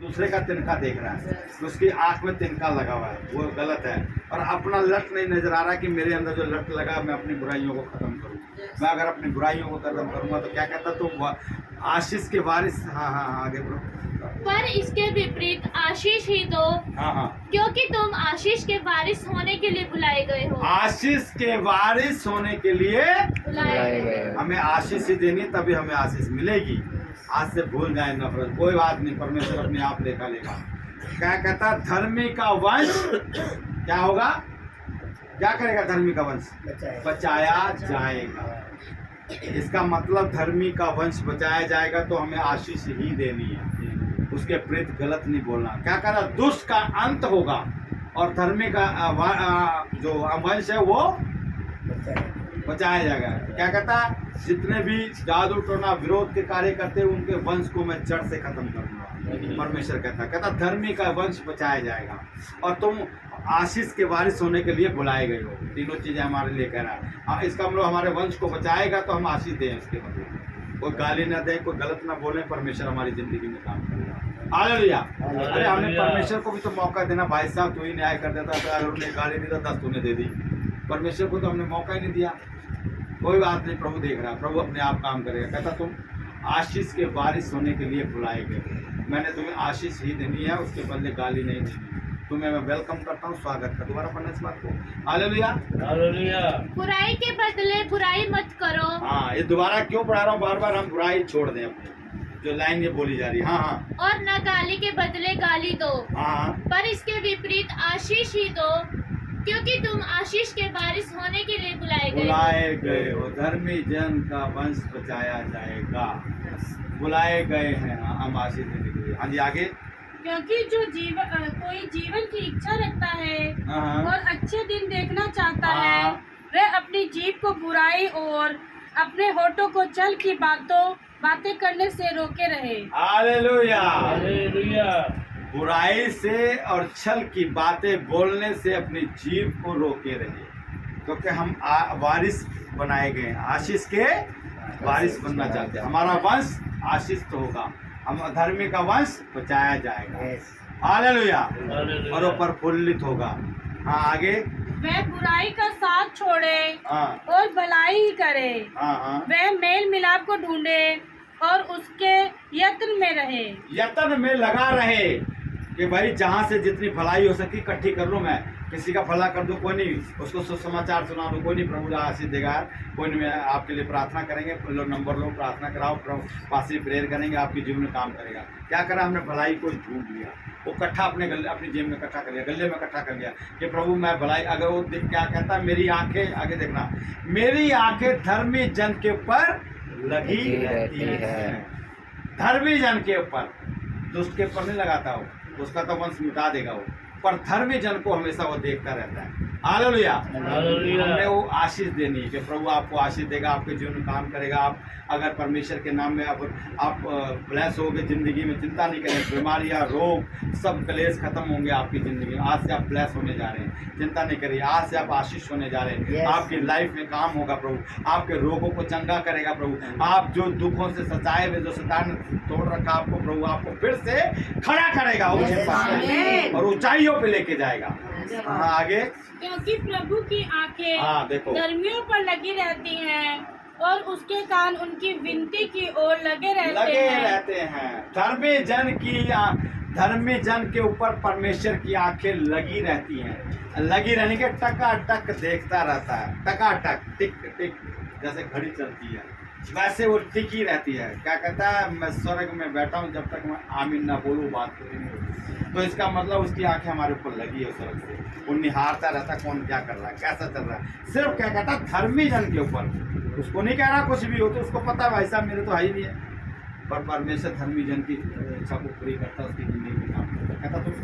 दूसरे का तिनका देख रहा है, उसकी आंख में तिनका लगा हुआ है, वो गलत है। और अपना लट नहीं नजर आ रहा कि मेरे अंदर जो लट लगा मैं अपनी बुराइयों को खत्म करूँ। मैं अगर अपनी बुराइयों को खत्म करूँगा तो क्या कहता तो आशीष के वारिस। हाँ हाँ हाँ, आगे बढ़ो। पर इसके विपरीत आशीष ही दो, हाँ हाँ, क्योंकि तुम आशीष के वारिस होने के लिए बुलाए गए हो। आशीष के वारिस होने के लिए बुलाए गए। हमें आशीष ही देनी, तभी हमें आशीष मिलेगी। आज से भूल जाए नफरत, कोई बात नहीं, परमेश्वर अपने आप लेखा लेगा। क्या कहता धर्मी का वंश क्या होगा, क्या करेगा धर्मी का वंश? बचाया जाएगा। इसका मतलब धर्मी का वंश बचाया जाएगा तो हमें आशीष ही देनी है, उसके प्रेत गलत नहीं बोलना। क्या कहता दुष्ट का अंत होगा और धर्मी का जो वंश है वो बचाया जाएगा। क्या कहता जितने भी जादू टोना विरोध के कार्य करते हैं उनके वंश को मैं जड़ से खत्म करूंगा। परमेश्वर कहता धर्मी का वंश बचाया जाएगा और तुम आशीष के वारिस होने के लिए बुलाए गए हो। तीनों चीजें हमारे लिए कह रहा है। इसका मतलब हमारे वंश को बचाएगा तो हम आशीष दें, इसके मतलब कोई गाली ना दें, कोई गलत ना बोले, परमेश्वर हमारी जिंदगी में काम करेगा। हालेलुया। अरे हमने परमेश्वर को भी तो मौका देना, भाई साहब तू ही न्याय कर देता था, अगर उन्हें गाली दी तो 10 तूने दे दी। परमेश्वर को तो हमने मौका ही नहीं दिया। कोई बात नहीं, प्रभु देख रहा है, प्रभु अपने आप काम करेगा। कहता तुम आशीष के वारिस होने के लिए बुलाए गए, मैंने तुम्हें आशीष ही देनी है, उसके बदले गाली नहीं देनी। तुम्हें मैं वेलकम करता हूँ, स्वागत कर। दोबारा पढ़ना इस बात को। Hallelujah hallelujah. बुराई के बदले बुराई मत करो। हाँ, ये दोबारा क्यों पढ़ा रहा हूँ, बार बार हम बुराई छोड़ दें अपनी जो लाइन ये बोली जा रही है। हाँ हाँ, और न गाली के बदले गाली दो, हाँ, पर इसके विपरीत आशीष ही दो, क्योंकि तुम आशीष के वारिस होने के लिए बुलाए गए हो। धर्मी जन का वंश बचाया जाएगा, बुलाए गए हैं हम आशीष देने के लिए। हाँ जी, आगे। क्योंकि जो कोई जीवन की इच्छा रखता है हाँ, और अच्छे दिन देखना चाहता हाँ। है, वह अपनी जीभ को बुराई और अपने होठों को छल की बातें करने से रोके रहे। हालेलुया। हालेलुया। बुराई से और छल की बातें बोलने से अपनी जीभ को रोके रहे, क्योंकि हम वारिस बनाए गए, आशीष के वारिस बनना चाहते हैं। हमारा वंश आशीष तो होगा, हम धर्मी का वंश बचाया जाएगा। हालेलुया। और वो प्रफुल्लित होगा। हाँ, आगे। वह बुराई का साथ छोड़े हाँ और भलाई ही करे। हाँ हाँ, वह मेल मिलाप को ढूंढे और उसके यत्न में रहे। यत्न में लगा रहे कि भाई जहाँ से जितनी भलाई हो सकी इकट्ठी कर लूँ, मैं किसी का भला कर दूँ, कोई नहीं, उसको सुसमाचार सुना दूँ, कोई नहीं, प्रभु आशीष देगा। कोई नहीं, आपके लिए प्रार्थना करेंगे, लो नंबर लो, प्रार्थना कराओ, पासी प्रेयर करेंगे, आपके जीवन में काम करेगा। क्या करा हमने, भलाई को ढूंढ लिया, वो इकट्ठा अपनी जेब में इकट्ठा कर लिया, गले में इकट्ठा कर लिया कि प्रभु मैं भलाई। अगर वो क्या कहता है, मेरी आंखें, आगे देखना, मेरी आंखें धर्मी जन के ऊपर लगी रहती है। धर्मी जन के ऊपर, दुष्ट के ऊपर नहीं लगाता हो, उसका तो वंश मिटा देगा वो, पर धर्मी जन को हमेशा वो देखता रहता है। हालेलुया। हमने वो आशीष देनी है कि प्रभु आपको आशीष देगा, आपके जीवन में काम करेगा। आप अगर परमेश्वर के नाम में आप ब्लेस होगे जिंदगी में, चिंता नहीं करें, बीमारियां, रोग, सब क्लेश खत्म होंगे आपकी जिंदगी में। आज से आप ब्लेस होने जा रहे हैं, चिंता नहीं करिए, आज से आप आशीष होने जा रहे हैं। आपकी लाइफ में काम होगा प्रभु, आपके रोगों को चंगा करेगा प्रभु। आप जो दुखों से सताए हुए, जो शैतान ने तोड़ रखा आपको, प्रभु आपको फिर से खड़ा करेगा और ऊंचाइयों पे लेके जाएगा। हाँ, आगे। क्योंकि प्रभु की आंखें हाँ, देखो, धर्मियों पर लगी रहती हैं और उसके कान उनकी विनती की ओर लगे रहते हैं। धर्मी जन के ऊपर परमेश्वर की आंखें लगी रहती हैं। लगी रहने के टकाटक देखता रहता है, टकाटक, टिक टिक, जैसे घड़ी चलती है वैसे वो टिकी रहती है। क्या कहता है, मैं स्वर्ग में बैठा हूँ, जब तक मैं आमीन ना बोलूँ बात पूरी नहीं होती। तो इसका मतलब उसकी आंखें हमारे ऊपर लगी है स्वर्ग से, वो निहारता रहता कौन क्या कर रहा है, कैसा चल रहा है। सिर्फ क्या कहता है, धर्मी जन के ऊपर, उसको नहीं कह रहा कुछ भी हो, तो उसको पता है भाई साहब मेरे तो है ही नहीं है, पर परमेश्वर धर्मी जन की इच्छा को पूरी करता है, उसकी जिंदगी में काम करता है। कहता तुम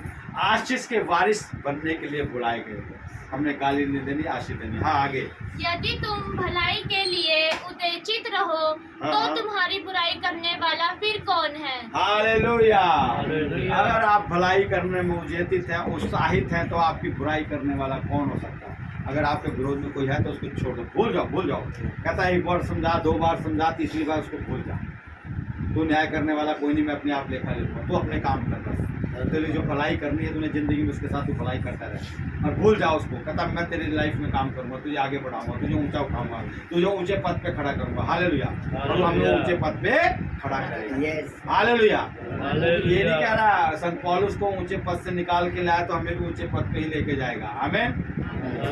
आशीष के वारिस बनने के लिए बुलाए गए, हमने गाली नहीं देनी, आशीष देनी। हाँ, आगे। यदि तुम भलाई के लिए उद्देशित रहो तो तुम्हारी बुराई करने वाला फिर कौन है? हालेलुया। हालेलुया। अगर आप भलाई करने में उद्देशित हैं, उत्साहित हैं, तो आपकी बुराई करने वाला कौन हो सकता है? अगर आपके विरोध में कोई है तो उसको छोड़ दो, भूल जाओ, भूल जाओ। कहता है एक बार समझा, 2 बार समझा, तीसरी बार उसको भूल जाओ। तू न्याय करने वाला कोई नहीं, मैं अपने आप लेखा लेता, तू अपने काम कर बस। तेरी जो भलाई करनी है तूने जिंदगी में उसके साथ तू भलाई करता रहे और भूल जाओ उसको। कहता मैं तेरी लाइफ में काम करूंगा, तुझे आगे बढ़ाऊंगा, तुझे ऊंचा उठाऊंगा, तुझे ऊंचे पद पे खड़ा करूंगा। हालेलुया। और हमें ऊंचे पद पे खड़ा करेगा। हालेलुया। ये नहीं कह रहा संत पौलुस को ऊंचे पद से निकाल के लाया तो हमें भी ऊंचे पद पे ही लेके जाएगा। आमीन।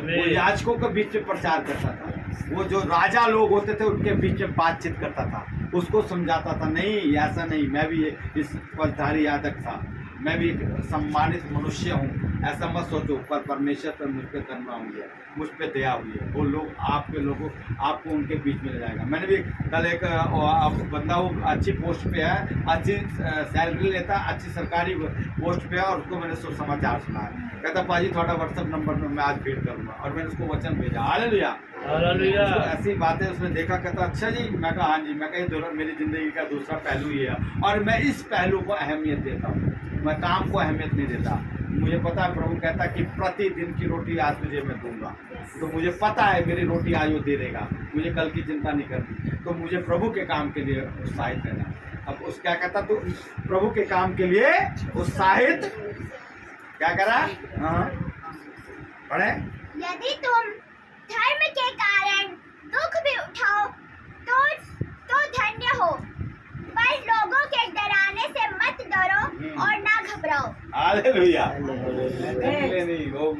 वो याजकों के बीच में प्रचार करता था, वो जो राजा लोग होते थे उनके बीच में बातचीत करता था, उसको समझाता था नहीं ऐसा नहीं, मैं भी इस पदधारी याजक था, मैं भी एक सम्मानित मनुष्य हूँ, ऐसा मत सोचो, पर परमेश्वर पर मुझ पर करुणा हुई है, मुझ पर दया हुई है। वो लोग आपके लोगों आपको उनके बीच में ले जाएगा। मैंने भी कल एक बंदा वो अच्छी पोस्ट पे है, अच्छी सैलरी लेता, अच्छी सरकारी पोस्ट पे है और उसको मैंने समाचार सुनाया। कहता पाजी थोड़ा व्हाट्सअप नंबर में मैं आज भेंट करूँगा और मैंने उसको वचन भेजा। हालेलुया। ऐसी बातें उसने देखा, कहता अच्छा जी। मैं कहा हाँ जी। मैं कहा मेरी ज़िंदगी का दूसरा पहलू ये है और मैं इस पहलू को अहमियत देता हूँ, मैं काम को अहमियत नहीं देता। मुझे पता है प्रभु कहता कि प्रतिदिन की रोटी आज तुझे मैं दूंगा, तो मुझे पता है मेरी रोटी आज वो दे देगा, मुझे कल की चिंता नहीं करनी। तो मुझे प्रभु के काम के लिए उत्साहित रहना। अब उस क्या कहता तो प्रभु के काम के लिए उत्साहित क्या करा। हाँ पढ़े। यदि तुम धर्म के कारण दुख भी उठाओ तो धन्य हो, पर लोगों के डराने से मत डरो और ना घबराओ। हालेलुया। नहीं वो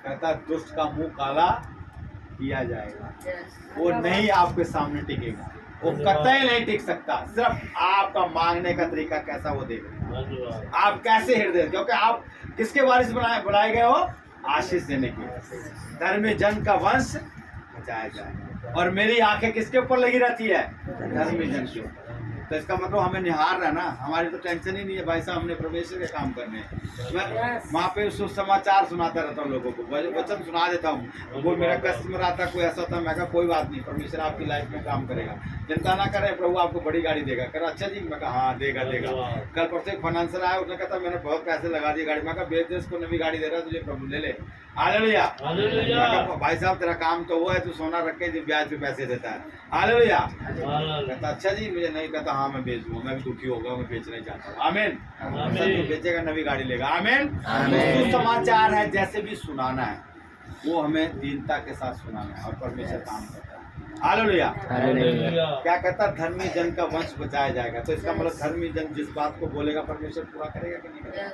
कहता दुष्ट का मुंह काला किया जाएगा, वो नहीं आपके सामने टिकेगा, वो कतई नहीं टिक सकता। सिर्फ आपका मांगने का तरीका कैसा वो देखेगा, आप कैसे हृदय, क्योंकि आप किसके वारिस बनाए गए हो, आशीष देने की। धर्मी जन का वंश बचाया जाए और मेरी आंखें किसके ऊपर लगी रहती है, धर्मी जन के ऊपर। तो इसका मतलब हमें निहार रहना, हमारी तो टेंशन ही नहीं है भाई साहब, हमने परमेश्वर के काम करने हैं। मैं वहाँ पे सुसमाचार सुनाता रहता हूँ लोगों को, वचन सुना देता हूँ। वो मेरा कस्टमर आता, कोई ऐसा होता, मैं कहा कोई बात नहीं, परमेश्वर आपकी लाइफ में काम करेगा, चिंता ना करें, प्रभु आपको बड़ी गाड़ी देगा। कह अच्छा जी। मैं कहा हाँ देगा। कल परसों एक फाइनेंसर आया, उसने कहता मैंने बहुत पैसे लगा दिए गाड़ी। मैं कहा बेच दे इसको, नवी गाड़ी दे रहा है तुझे, प्रभु ले ले। हालेलुया। भाई साहब तेरा काम तो हुआ है, तू सोना रख के ब्याज पे पैसे देता है। हालेलुया। कहता अच्छा जी मुझे नहीं, कहता हाँ मैं बेच दूंगा, मैं भी दुखी होगा, मैं बेचना ही चाहता हूँ। आमीन। सब बेचेगा, नवी गाड़ी लेगा। आमीन। तो समाचार है जैसे भी सुनाना है, वो हमें दीनता के साथ सुनाना है और परमेश्वर काम करता है। हालेलुया। क्या कहता धर्मी जन का वंश बचाया जाएगा। तो इसका मतलब धर्मी जन जिस बात को बोलेगा परमेश्वर पूरा करेगा कि नहीं करेगा।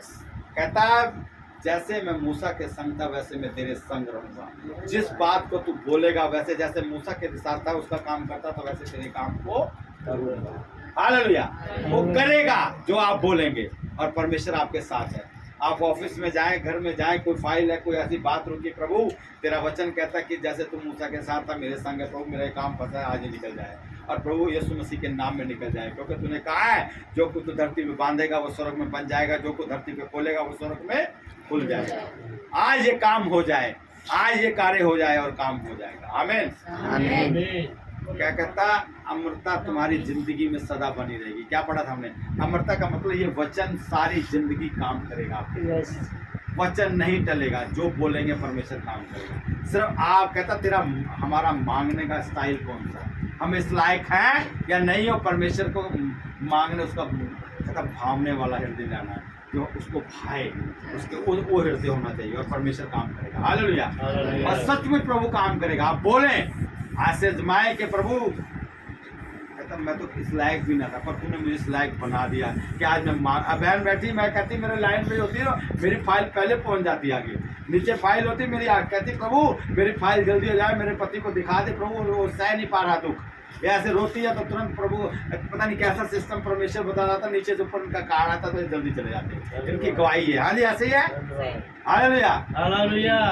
कहता जैसे मैं मूसा के संग था वैसे मैं तेरे संग रहूंगा। जिस बात को तू बोलेगा, वैसे जैसे मूसा के साथ था उसका काम करता था, वैसे तेरे काम को करूंगा। हालेलुया। वो करेगा जो आप बोलेंगे और परमेश्वर आपके साथ है। आप ऑफिस में जाएं, घर में जाएं, कोई फाइल है, कोई ऐसी बात रुकी, प्रभु तेरा वचन कहता कि जैसे तू मूसा के साथ था मेरे संग है, प्रभु मेरा काम फंसा है, आज ही निकल जाए और प्रभु यीशु मसीह के नाम में निकल जाए। क्योंकि तूने कहा है जो कुछ तू धरती में बांधेगा वो स्वर्ग में बन जाएगा, जो कुछ धरती पे खोलेगा वो स्वर्ग में खुल जाएगा। आज ये काम हो जाए, आज ये कार्य हो जाए और काम हो जाएगा। आमीन। क्या कहता अमरता तुम्हारी जिंदगी में सदा बनी रहेगी। क्या पढ़ा था हमने, अमरता का मतलब ये वचन सारी जिंदगी काम करेगा आपके। वचन नहीं टलेगा, जो बोलेंगे परमेश्वर काम करेगा। सिर्फ आप कहता तेरा हमारा मांगने का स्टाइल कौन सा, हम इस लायक हैं या नहीं हो परमेश्वर को मांगने, उसका कहता भावने वाला हृदय लाना है, जो उसको भाए, उसके वो हृदय होना चाहिए और परमेश्वर काम करेगा। हालेलुया। और सच में प्रभु काम करेगा। आप बोले आज से जमाए के प्रभु कहता मैं तो इस लायक भी ना था, पर तूने मुझे इस लायक बना दिया कि आज मैं बहन बैठी, मैं कहती मेरे लाइन पे होती है, मेरी फाइल पहले पहुंच जाती आगे, नीचे फाइल होती मेरी, कहती प्रभु मेरी फाइल जल्दी हो जाए, मेरे पति को दिखा दे प्रभु, वो सह नहीं पा रहा दुख, ये ऐसे रोती है तो तुरंत प्रभु पता नहीं कैसा सिस्टम परमेश्वर बता रहा था, नीचे से ऊपर उनका कार्ड आता तो जल्दी चले जाते। इनकी गवाही है। हाँ जी ऐसे ही है। हालेलुया।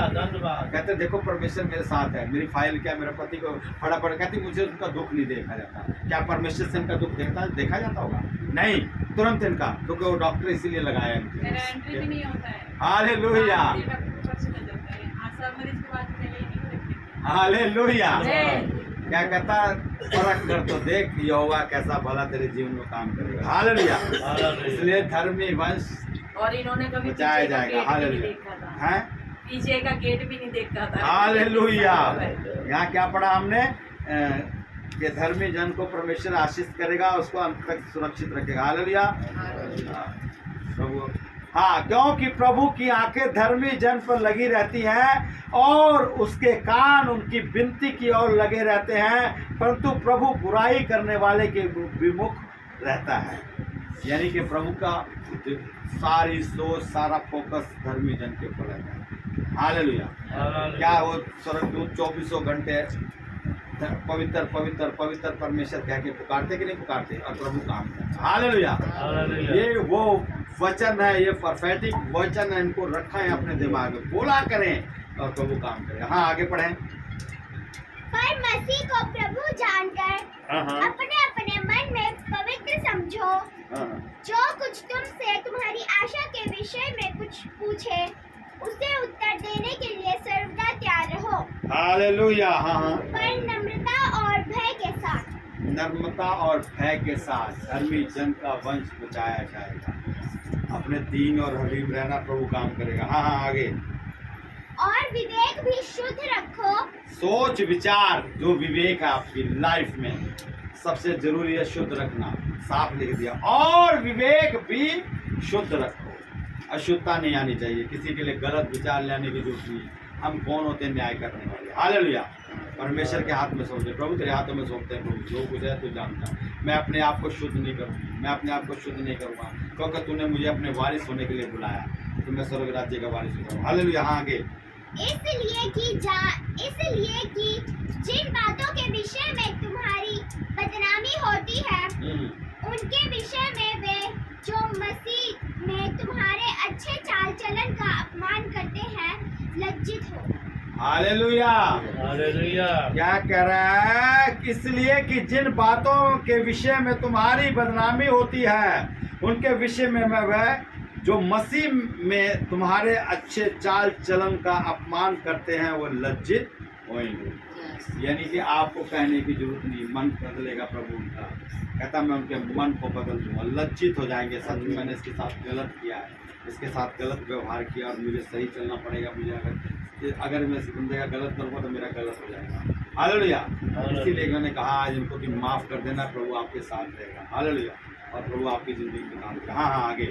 धन्यवाद। कहते देखो परमेश्वर मेरे साथ है, मेरी फाइल क्या, मेरे पति को फटाफट, कहती मुझे उनका दुख नहीं देखा जाता। क्या परमेश्वर से इनका दुख देखा जाता होगा? नहीं, तुरंत इनका दुख वो डॉक्टर इसीलिए लगाया है। हालेलुया। हालेलुया। क्या कहता परख कर तो देख यहोवा कैसा भला तेरे जीवन में काम करेगा। हालेलुया। इसलिए धर्मी वंश और इन्होंने कभी बचाया जाएगा। हालेलुया। हैं पीछे का गेट भी नहीं देखा था। हालेलुया। यहाँ क्या पढ़ा हमने, कि धर्मी जन को परमेश्वर आशीष करेगा, उसको अंत तक सुरक्षित रखेगा। हालेलुया। प्रभु, हाँ, क्योंकि प्रभु की आंखें धर्मी जन पर लगी रहती हैं और उसके कान उनकी विनती की ओर लगे रहते हैं, परंतु प्रभु बुराई करने वाले के विमुख रहता है। यानी कि प्रभु का सारी सोच, सारा फोकस धर्मी जन के ऊपर रहता है। हालेलुया। क्या वो स्वर्गदूत 24 घंटे पवित्र पवित्र पवित्र परमेश्वर कह के पुकारते कि नहीं पुकारते, और प्रभु काम करते। हालेलुया। ये वो वचन है, ये परफेक्टिक वचन है, इनको रखा है अपने दिमाग में, बोला करें और प्रभु काम करें। हाँ, आगे पढ़ें। पर मसीह को प्रभु जानकर अपने अपने मन में पवित्र समझो। जो कुछ तुमसे तुम्हारी आशा के विषय में कुछ पूछे उसे उत्तर देने के लिए सर्वदा तैयार रहो। हालेलुया। हाँ, पर नम्रता और भय के साथ, नम्रता और भय के साथ धर्मी जन का वंश बचाया जाएगा। अपने दीन और हबीब रहना, प्रभु काम करेगा। हाँ, आगे। और विवेक भी शुद्ध रखो। सोच विचार, जो विवेक है आपकी लाइफ में सबसे जरूरी है, शुद्ध रखना। साफ लिख दिया, और विवेक भी शुद्ध रखो। अशुद्धता नहीं आनी चाहिए, किसी के लिए गलत विचार लाने की जरूरत नहीं। हम कौन होते हैं न्याय करने वाले। हालेलुया। परमेश्वर के हाथ में सौंपते, प्रभु तेरे हाथों में सौंपते हैं। प्रभु जो कुछ है तू जानता है। मैं अपने आप को शुद्ध नहीं करूँगी, मैं अपने आप को शुद्ध नहीं करूँगा, क्योंकि तूने मुझे अपने वारिस होने के लिए बुलाया, तो मैं स्वर्ग राज्य का वारिस हो जाऊँ। हालेलुया। हाँ, आगे। इसलिए कि जिन बातों के विषय में तुम्हारी बदनामी होती है उनके विषय में वे जो मसीह में तुम्हारे अच्छे चाल चलन का अपमान करते हैं लज्जित हो। हालेलुया। हालेलुया। क्या कह रहा है? इसलिए कि जिन बातों के विषय में तुम्हारी बदनामी होती है उनके विषय में वह जो मसीह में तुम्हारे अच्छे चाल चलन का अपमान करते हैं वो लज्जित होंगे। यानी कि आपको कहने की जरूरत नहीं, मन बदलेगा प्रभु उनका। कहता मैं उनके मन को बदल दूंगा, लज्जित हो जाएंगे। सच में मैंने इसके साथ गलत किया है, इसके साथ गलत व्यवहार किया और मुझे सही चलना पड़ेगा। मुझे अगर मैं इस बंदे का गलत करूँगा तो मेरा गलत हो जाएगा। हालेलुया। इसीलिए मैंने कहा आज इनको कि माफ़ कर देना, प्रभु आपके साथ रहेगा। हालेलुया। और प्रभु आपकी जिंदगी में काम करेगा। हाँ, आगे।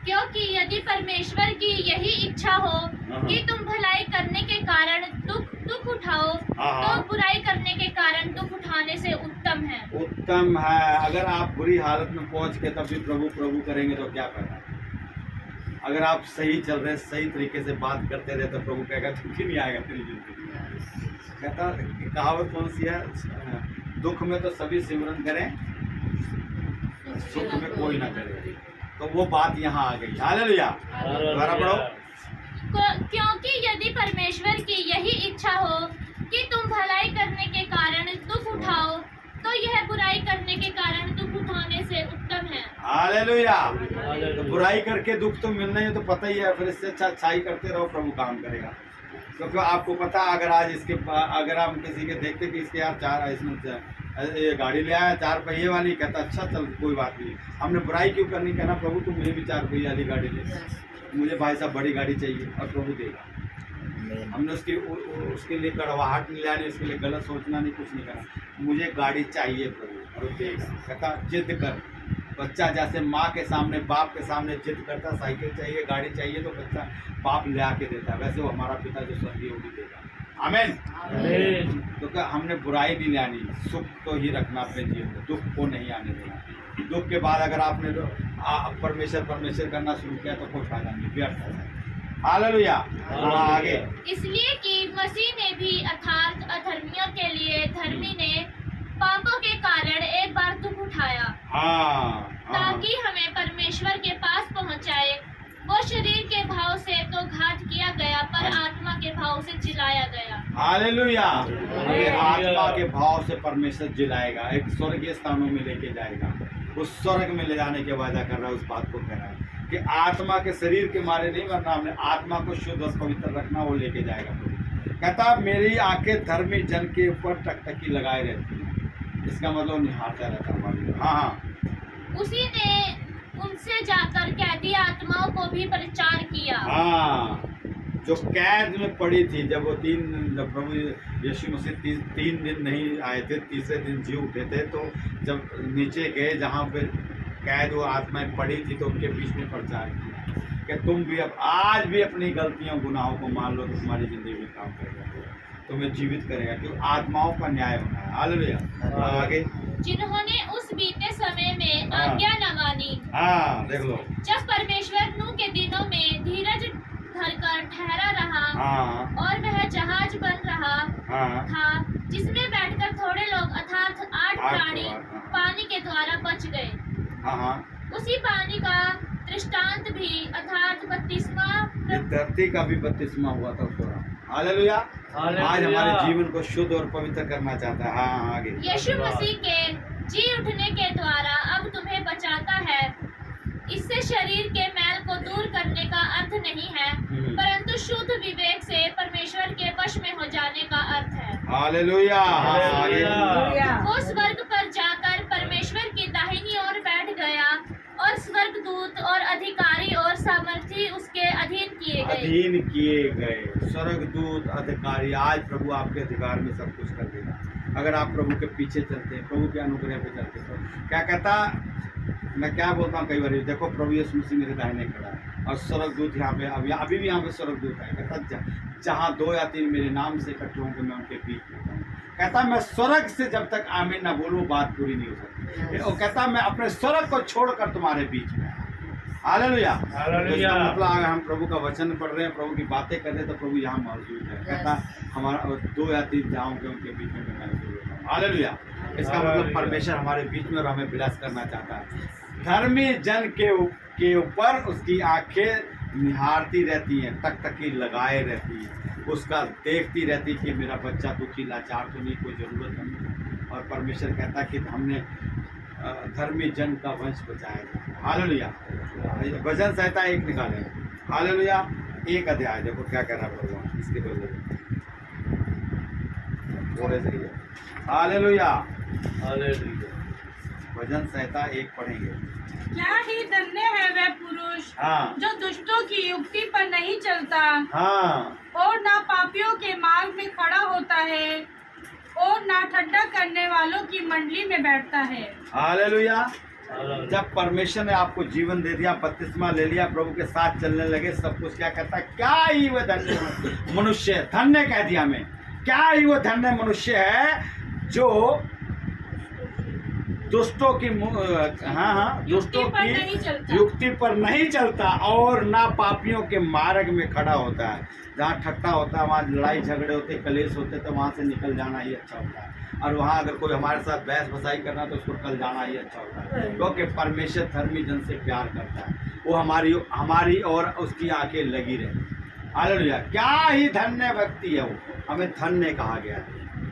क्योंकि यदि परमेश्वर की यही इच्छा हो कि तुम भलाई करने के कारण दुख उठाओ, तो बुराई करने के कारण दुख उठाने से उत्तम है। उत्तम है। अगर आप बुरी हालत में पहुंच के तब भी प्रभु प्रभु करेंगे तो क्या फायदा। अगर आप सही चल रहे, सही तरीके से बात करते रहे तो प्रभु कहेगा दुख ही नहीं आएगा तेरी जिंदगी। कहता कहावत कौन सी है? दुख में तो सभी सिमरन करें, सुख में कोई ना करे। तो वो बात यहाँ आ गई। हालेलुया। दोबारा पढ़ो। क्योंकि यदि परमेश्वर की यही इच्छा हो कि तुम भलाई करने के कारण दुख उठाओ, तो यह बुराई करने के कारण दुख उठाने से उत्तम है। हालेलुया। तो बुराई करके दुख तो मिलना ही तो पता ही है, फिर इससे अच्छा अच्छाई करते रहो, प्रभु काम करेगा। क्योंकि आपको पता अगर आज इसके अगर हम किसी के देखते कि इसके यार चार इसमें ये गाड़ी ले आया 4 पहिए वाली, कहता अच्छा चल कोई बात नहीं, हमने बुराई क्यों करनी। कहना प्रभु तुम मुझे भी 4 पहिए वाली गाड़ी दे, मुझे भाई साहब बड़ी गाड़ी चाहिए, और प्रभु देगा। हमने उसके लिए कड़वाहट नहीं लानी, उसके लिए गलत सोचना नहीं, कुछ नहीं करना। मुझे गाड़ी चाहिए प्रभु, और देगा। कहता जिद कर। बच्चा जैसे माँ के सामने बाप के सामने जिद करता, साइकिल चाहिए गाड़ी चाहिए, तो बच्चा बाप ले आके देता है, वैसे वो हमारा पिता जो स्वर्गीय वो भी देगा। आमीन। तो क्या हमने बुराई नहीं लानी, सुख को ही रखना अपने जीवन में, दुख को नहीं आने देना। दुख के बाद अगर आपने परमेश्वर करना शुरू किया तो कोई फायदा नहीं, व्यर्थ है। हालेलुया। आगे। इसलिए कि मसीह ने भी अर्थात अधर्मियों के लिए धर्मी ने पापों के कारण एक बार दुख उठाया, ताकि हमें परमेश्वर के पास पहुंचाए। वो शरीर के भाव से तो घात किया गया, पर आत्मा के भाव से जिलाया गया। हालेलुया। आत्मा के भाव से परमेश्वर जिलाएगा, एक स्वर्गीय स्थानों में लेके जाएगा। उस स्वर्ग में ले जाने के वादा कर रहा है, उस बात को कह रहा है कि आत्मा के शरीर के मारे नहीं मरना, हमने आत्मा को शुद्ध और पवित्र रखना, वो लेके जाएगा। कहता मेरी आंखें धर्मी जन के ऊपर टकटकी लगाए रहती हैं, इसका मतलब निहारता रहता है। हाँ। उसी ने उनसे जाकर कैदी आत्माओं को भी प्रचार किया। हाँ, जो कैद में पड़ी थी, जब प्रभु यीशु मसीह 3 दिन नहीं आए थे, तीसरे दिन जी उठे थे, तो जब नीचे गए जहाँ पे कैद वो आत्माएं पड़ी थी, तो उनके बीच में प्रचार किया कि तुम भी अब आज भी अपनी गलतियों गुनाहों को मान लो तो तुम्हारी जिंदगी में काम करेगा, तुम्हें जीवित करेगा, क्योंकि आत्माओं का न्याय होना है। हालेलुया। आगे, जिन्होंने उस बीते समय में आज्ञा न मानी। हाँ देख लो, जब परमेश्वर नूह के दिनों में धीरज धरकर ठहरा रहा हाँ और वह जहाज बन रहा हाँ था, जिसमें बैठकर थोड़े लोग अर्थात 8 प्राणी हाँ। पानी के द्वारा बच गए, हाँ हाँ, उसी पानी का दृष्टांत भी अर्थात बपतिस्मा ये धरती का भी बपतिस्मा हुआ था उसको। हालेलुया। आज हमारे जीवन को शुद्ध और पवित्र करना चाहता है। हाँ आगे, यीशु मसीह के जी उठने के द्वारा अब तुम्हें बचाता है। इससे शरीर के मैल को दूर करने का अर्थ नहीं है, परंतु शुद्ध विवेक से परमेश्वर के वश में हो जाने का अर्थ है। हालेलुया। हाँ आगे, वो स्वर्ग पर जाकर परमेश्वर की दाहिनी ओर बैठ गया और स्वर्गदूत और अधिकारी और सामर्थी उसके अधीन किए गए। स्वर्गदूत अधिकारी, आज प्रभु आपके अधिकार में सब कुछ कर देगा अगर आप प्रभु के पीछे चलते हैं, प्रभु के अनुग्रह पे चलते हैं। क्या कहता, मैं क्या बोलता हूँ कई बार, देखो प्रभु यीशु मसीह मेरे दाहिने खड़ा है और स्वर्गदूत यहाँ पे अभी भी यहाँ पे स्वर्गदूत है। कहता जहाँ 2 या 3 मेरे नाम से इकट्ठे होंगे मैं उनके बीच में हूँ। कहता मैं स्वर्ग से जब तक आमीन ना बोलूँ बात पूरी नहीं हो सकती। और कहता मैं अपने स्वर्ग को छोड़कर तुम्हारे बीच में। हालेलुया। हालेलुया। मतलब अगर हम प्रभु का वचन पढ़ रहे हैं, प्रभु की बातें कर रहे हैं, तो प्रभु यहाँ मौजूद है। कहता हमारा 2 या 3 जाओगे उनके बीच में मैं मौजूद हूँ। हालेलुया। इसका मतलब परमेश्वर हमारे बीच में और हमें विलास करना चाहता है। धर्मी जन के ऊपर उसकी आंखें निहारती रहती हैं, टकटकी लगाए रहती हैं, उसका देखती रहती कि मेरा बच्चा दुखी लाचार तो नहीं, कोई ज़रूरत नहीं। और परमेश्वर कहता कि हमने धर्मी जन का वंश बचाया। हालेलुया। भजन संहिता 1 निकालें। हालेलुया। 1 अध्याय देखो क्या कह रहा भगवान इसके बदले थोड़े से। हालेलुया। भजन संहिता 1 पढ़ेंगे। क्या ही धन्य है वह पुरुष हाँ जो दुष्टों की युक्ति पर नहीं चलता हाँ और ना पापियों के मार्ग में खड़ा होता है और ना ठट्ठा करने वालों की मंडली में बैठता है। हालेलुया। जब परमेश्वर ने आपको जीवन दे दिया, बपतिस्मा ले लिया, प्रभु के साथ चलने लगे, सब कुछ, क्या कहता है, क्या ही वह धन्य मनुष्य है। धन्य कह दिया मैं, क्या ही वो धन्य मनुष्य है जो दुष्टों की दुष्टों की युक्ति पर नहीं चलता और ना पापियों के मार्ग में खड़ा होता है। जहाँ ठट्टा होता है, वहाँ लड़ाई झगड़े होते, कलेश होते, तो वहाँ से निकल जाना ही अच्छा होता है। और वहाँ अगर कोई हमारे साथ बहस बसाई करना तो उसको निकल जाना ही अच्छा होता है, क्योंकि परमेश्वर धर्मी जन से प्यार करता है। वो हमारी और उसकी आंखें लगी रहती। हालेलुया। क्या ही धन्य व्यक्ति है वो, हमें धन्य कहा गया है।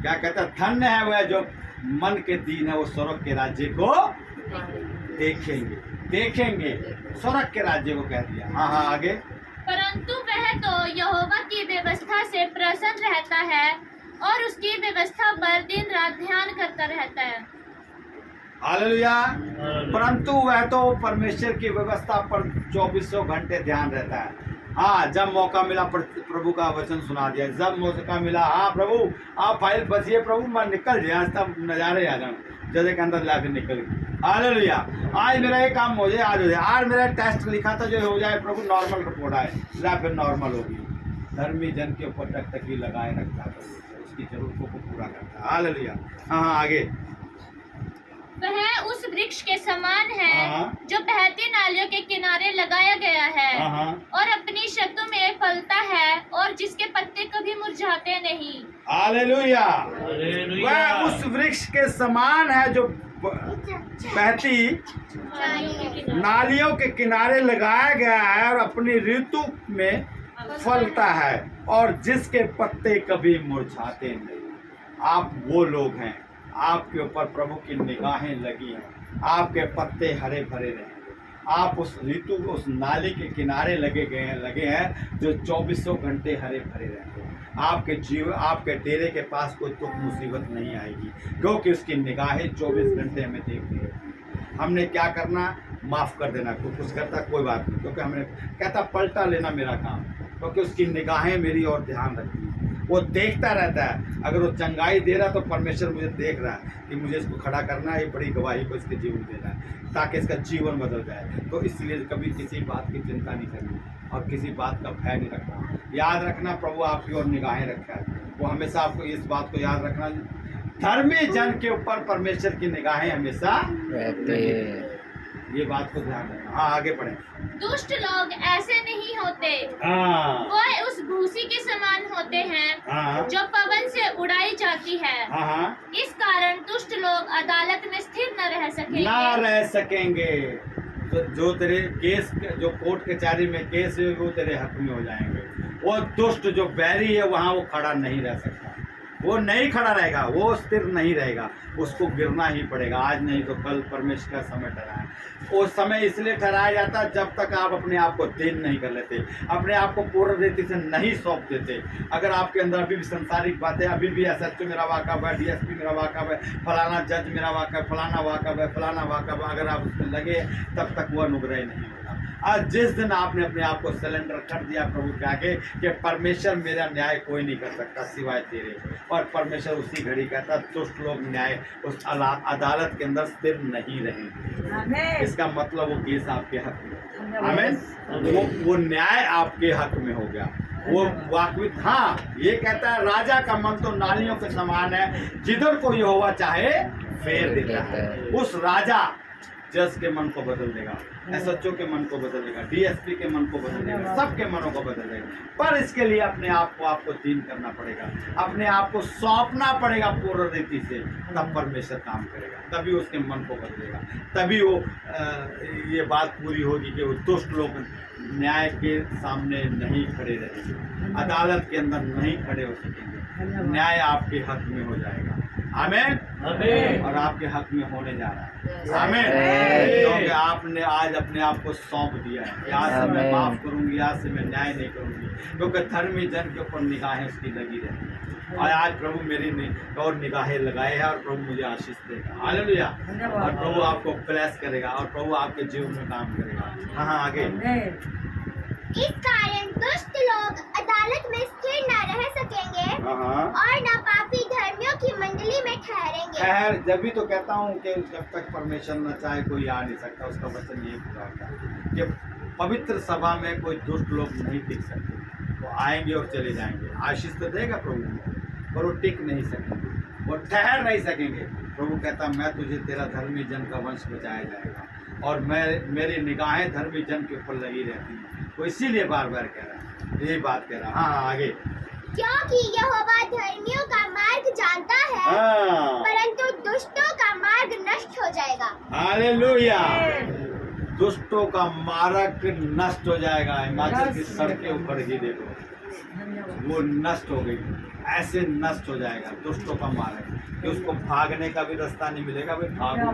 क्या कहता है, धन्य है वह जो मन के दीन है, वो स्वर्ग के राज्य को देखेंगे। स्वर्ग के राज्य को कह दिया। हाँ हाँ आगे। परंतु वह तो यहोवा की व्यवस्था से प्रसन्न रहता है और उसकी व्यवस्था पर दिन रात ध्यान करता रहता है। हालेलुया। परंतु वह तो परमेश्वर की व्यवस्था पर 2400 घंटे ध्यान रहता है। हाँ, जब मौका मिला प्रभु का वचन सुना दिया, जब मौका मिला, हाँ प्रभु आप फाइल बचिए, प्रभु मैं निकल जाए, तब नज़ारे आ जाऊँ, जैसे के अंदर ला फिर निकल गई। हालेलुया। आज मेरा ये काम हो जाए, आज हो जाए। आज मेरा टेस्ट लिखा था जो हो जाए, प्रभु नॉर्मल रिपोर्ट आए, ला फिर नॉर्मल होगी। धर्मी जन के ऊपर टकटकी लगाए रखता है, उसकी जरूरतों को पूरा करता है। हालेलुया। हाँ आगे। वह उस वृक्ष के समान है हाँ। जो बहती नालियों के किनारे लगाया गया है हाँ। और अपनी शक्ति में फलता है और जिसके पत्ते कभी मुरझाते नहीं। हालेलुया। वह उस वृक्ष के समान है जो बहती नालियों के किनारे लगाया गया है और अपनी ऋतु में फलता है और जिसके पत्ते कभी मुरझाते नहीं। आप वो लोग हैं, आपके ऊपर प्रभु की निगाहें लगी हैं, आपके पत्ते हरे भरे रहेंगे। आप उस ऋतु उस नाली के किनारे लगे हैं जो 2400 घंटे हरे भरे रहेंगे। आपके डेरे के पास कोई दुख मुसीबत नहीं आएगी, क्योंकि उसकी निगाहें 24 घंटे हमें देखती है। हमने क्या करना, माफ़ कर देना। कुछ करता कोई बात नहीं, क्योंकि हमने कहता पलटा लेना मेरा काम। क्योंकि उसकी निगाहें मेरी और ध्यान रखती हैं। वो देखता रहता है, अगर वो चंगाई दे रहा है तो परमेश्वर मुझे देख रहा है कि मुझे इसको खड़ा करना है, ये बड़ी गवाही को इसके जीवन देना है ताकि इसका जीवन बदल जाए। तो इसलिए कभी किसी बात की चिंता नहीं करनी और किसी बात का भय नहीं रखना। याद रखना प्रभु आपकी ओर निगाहें रखा है। वो हमेशा आपको इस बात को याद रखना, धर्मी जन के ऊपर परमेश्वर की निगाहें हमेशा रहती है। ये बात को ध्यान रखना। हाँ, आगे बढ़े। दुष्ट लोग ऐसे नहीं होते, हाँ वो उस भूसी के समान होते हैं हाँ जो पवन से उड़ाई जाती है। हाँ, इस कारण दुष्ट लोग अदालत में स्थिर न रह सकेंगे। ना रह सकेंगे। तो जो तेरे केस, जो कोर्ट कचहरी में केस है वो तेरे हक में हो जाएंगे। वो दुष्ट जो बैरी है वहाँ वो खड़ा नहीं रह सकता, वो नहीं खड़ा रहेगा, वो स्थिर नहीं रहेगा, उसको गिरना ही पड़ेगा। आज नहीं तो कल परमेश्वर का समय ठहराया। वो समय इसलिए ठहराया जाता है जब तक आप अपने आप को दीन नहीं कर लेते, अपने आप को पूर्ण रीति से नहीं सौंप देते। अगर आपके अंदर अभी भी संसारिक बातें, अभी भी SHO मेरा वाकफ है, DSP मेरा वाकफ है, फलाना जज मेरा वाकफ है, फलाना वाकफ है, फलाना वाकफ है, अगर आप उसमें लगे तब तक वो अनुग्रह नहीं होगा। आज जिस दिन आपने अपने आप को सिलेंडर कर दिया प्रभु के आगे कि परमेश्वर मेरा न्याय कोई नहीं कर सकता सिवाय तेरे, और परमेश्वर उसी घड़ी कहता दुष्ट लोग न्याय उस अदालत के अंदर स्थिर नहीं रहेंगे। इसका मतलब वो केस आपके हक में, आमीन, वो न्याय आपके हक में हो गया। वो वाकई हाँ, ये कहता है राजा का मन तो नालियों के समान है, जिधर को यहोवा चाहे फेर देता है। उस राजा जज के मन को बदल देगा, SHO के मन को बदल देगा, DSP के मन को बदल देगा, सबके मनों को बदल देगा। पर इसके लिए अपने आप को आपको दीन करना पड़ेगा, अपने आप को सौंपना पड़ेगा पूर्ण रीति से, तब परमेश्वर काम करेगा, तभी उसके मन को बदलेगा, तभी वो ये बात पूरी होगी कि वो दुष्ट लोग न्याय के सामने नहीं खड़े रहेंगे, अदालत के अंदर नहीं खड़े हो सकेंगे, न्याय आपके हक में हो जाएगा। आमीन, आमीन। और आपके हक में होने जा रहा है। आमीन, क्योंकि आपने आज अपने आप को सौंप दिया है। आज से मैं माफ करूंगी, आज से मैं न्याय नहीं करूंगी, क्योंकि धर्मी जन के ऊपर निगाहें उसकी लगी रहती है। और आज प्रभु मेरी और निगाहें लगाए हैं और प्रभु मुझे आशीष देगा। हालेलुया। और प्रभु आपको ब्लेस करेगा और प्रभु आपके जीवन में काम करेगा। हाँ, आगे। इस कारण दुष्ट लोग अदालत में स्थिर न रह सकेंगे और न पापी धर्मियों की मंडली में ठहरेंगे। खैर, जब भी तो कहता हूँ कि जब तक परमेश्वर न चाहे कोई आ नहीं सकता। उसका वचन यही पूरा होता है कि पवित्र सभा में कोई दुष्ट लोग नहीं टिक सकते। वो आएंगे और चले जाएंगे, आशीष तो देगा प्रभु, पर वो टिक नहीं सकेंगे, वो ठहर नहीं सकेंगे। प्रभु कहता मैं तुझे तेरा धर्मी जन का वंश बचाया जाएगा, और मेरी निगाहें धर्मी जन के ऊपर लगी रहती हैं। वो इसीलिए बार बार कह रहा है, यही बात कह रहा है। हाँ, आगे। क्योंकि यहोवा धर्मियों का मार्ग जानता है, परंतु दुष्टों का मार्ग नष्ट हो जाएगा। हालेलुया। दुष्टों का मार्ग नष्ट हो जाएगा। हिमाचल की सड़कें ऊपर ही देखो, वो नष्ट हो गई, ऐसे नष्ट हो जाएगा दुष्टों का मार्ग कि उसको भागने का भी रास्ता नहीं मिलेगा। भाई भागो,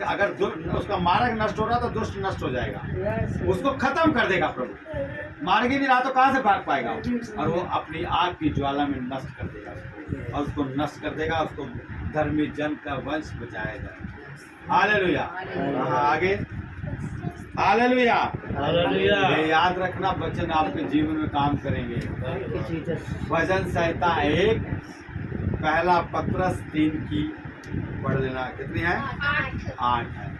अगर उसका मार्ग नष्ट हो रहा तो दुष्ट नष्ट हो जाएगा, उसको खत्म कर देगा प्रभु। मार्ग ही नहीं रहा तो कहाँ से भाग पाएगा? और वो अपनी आग की ज्वाला में नष्ट कर देगा उसको, और उसको नष्ट कर देगा, उसको धर्मी जन का वंश बचाया जाएगा। हालेलुया। आगे। हालेलुया। हालेलुया। ये याद रखना, वचन आपके जीवन में काम करेंगे। भजन संहिता 1 पहला पत्रस 3 की पढ़ लेना। कितनी है? 8 है।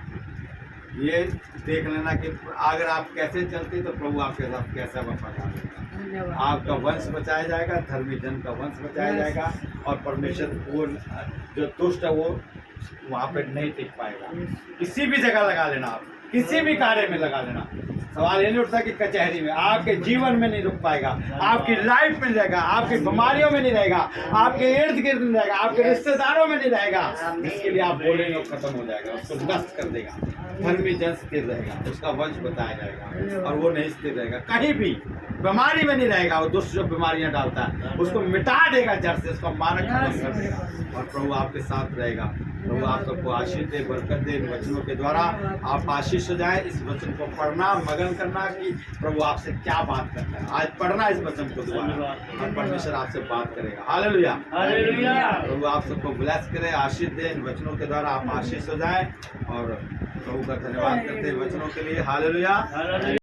ये देख लेना कि अगर आप कैसे चलते तो प्रभु आपके साथ कैसा वफादार है। आपका वंश बचाया जाएगा, धर्मी जन का वंश बचाया जाएगा, और परमेश्वर वो जो दुष्ट है वो वहाँ पे नहीं टिक पाएगा। किसी भी जगह लगा लेना, आप किसी भी कार्य में लगा लेना। सवाल ये नहीं उठता कि कचहरी में, आपके जीवन में नहीं रुक पाएगा, आपकी लाइफ में रहेगा, आपकी बीमारियों में नहीं रहेगा, आपके इर्द गिर्द नहीं रहेगा, आपके रिश्तेदारों में नहीं रहेगा। इसके लिए आप बोलेंगे और खत्म हो जाएगा, उसको नष्ट कर देगा। धर्मी जन स्थिर रहेगा, उसका वंश बताया जाएगा, और वो नहीं स्थिर रहेगा कहीं भी, बीमारी में नहीं रहेगा। वो दुष्ट जो बीमारियां डालता है उसको मिटा देगा जड़ से, उसका मार्ग खत्म कर देगा, और प्रभु आपके साथ रहेगा। प्रभु आप सबको आशीष दे, बरकत दे। इन वचनों के द्वारा आप आशीष हो जाए। इस वचन को पढ़ना, मगन करना कि प्रभु आपसे क्या बात करता है। आज पढ़ना इस वचन को द्वारा, और परमेश्वर आपसे बात करेगा। हालेलुया। हालेलुया। प्रभु आप सबको ब्लेस करे, आशीष दे। इन वचनों के द्वारा आप आशीष हो जाए, और प्रभु का धन्यवाद करते हैं वचनों के लिए। हालेलुया।